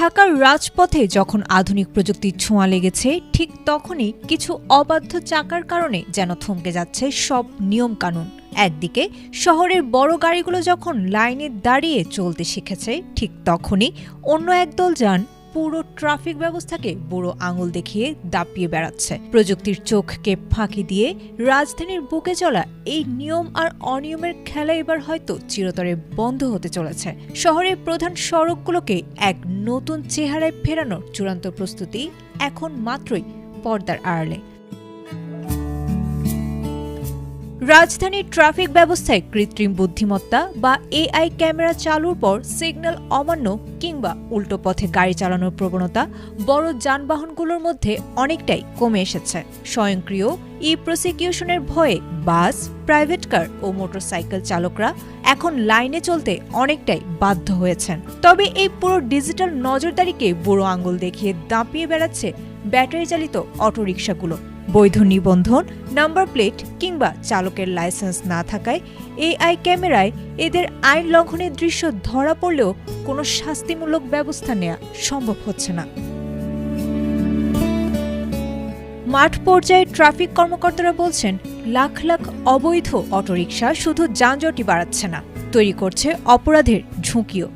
ঢাকার রাজপথে যখন আধুনিক প্রযুক্তির ছোঁয়া লেগেছে, ঠিক তখনই কিছু অবাধ্য চাকার কারণে যেন থমকে যাচ্ছে সব নিয়মকানুন। একদিকে শহরের বড় গাড়িগুলো যখন লাইনে দাঁড়িয়ে চলতে শিখেছে, ঠিক তখনই অন্য একদল যান পুরো ট্রাফিক ব্যবস্থাকে বুড়ো আঙুল দেখিয়ে দাপিয়ে বেড়াচ্ছে। প্রযুক্তির চোখকে ফাঁকি দিয়ে রাজধানীর বুকে চলা এই নিয়ম আর অনিয়মের খেলা এবার হয়তো চিরতরে বন্ধ হতে চলেছে। শহরের প্রধান সড়কগুলোকে এক নতুন চেহারায় ফেরানোর চূড়ান্ত প্রস্তুতি এখন মাত্রই পর্দার আড়ালে। রাজধানীর ট্রাফিক ব্যবস্থায় কৃত্রিম বুদ্ধিমত্তা বা এআই ক্যামেরা চালুর পর সিগন্যাল অমান্য কিংবা উল্টো পথে গাড়ি চালানোর প্রবণতা বড় যানবাহনগুলোর মধ্যে অনেকটাই কমে এসেছে। স্বয়ংক্রিয় প্রসিকিউশনের ভয়ে বাস, প্রাইভেট কার ও মোটরসাইকেল চালকরা এখন লাইনে চলতে অনেকটাই বাধ্য হয়েছেন। তবে এই পুরো ডিজিটাল নজরদারিকে বুড়ো আঙুল দেখিয়ে দাপিয়ে বেড়াচ্ছে ব্যাটারি চালিত অটোরিকশাগুলো। বৈধ নিবন্ধন, নাম্বার প্লেট কিংবা চালকের লাইসেন্স না থাকায় এআই ক্যামেরায় এদের আইন লঙ্ঘনের দৃশ্য ধরা পড়লেও কোনো শাস্তিমূলক ব্যবস্থা নেওয়া সম্ভব হচ্ছে না। মাঠ পর্যায়ে ট্রাফিক কর্মকর্তারা বলছেন, লাখ লাখ অবৈধ অটোরিকশা শুধু যানজটই বাড়াচ্ছে না, তৈরি করছে অপরাধের ঝুঁকিও।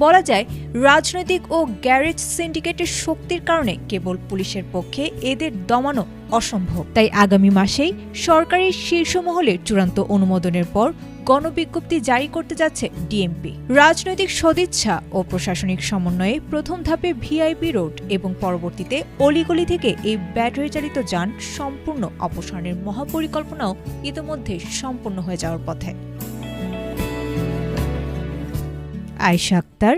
বলা যায়, রাজনৈতিক ও গ্যারেজ সিন্ডিকেটের শক্তির কারণে কেবল পুলিশের পক্ষে এদের দমানো অসম্ভব। তাই আগামী মাসেই সরকারি শীর্ষ মহলের চূড়ান্ত অনুমোদনের পর গণবিজ্ঞপ্তি জারি করতে যাচ্ছে ডিএমপি। রাজনৈতিক সদিচ্ছা ও প্রশাসনিক সমন্বয়ে প্রথম ধাপে ভিআইপি রোড এবং পরবর্তীতে অলিগলি থেকে এই ব্যাটারি চালিত যান সম্পূর্ণ অপসারণের মহাপরিকল্পনাও ইতিমধ্যে সম্পন্ন হয়ে যাওয়ার পথে। আয়েশা আক্তার,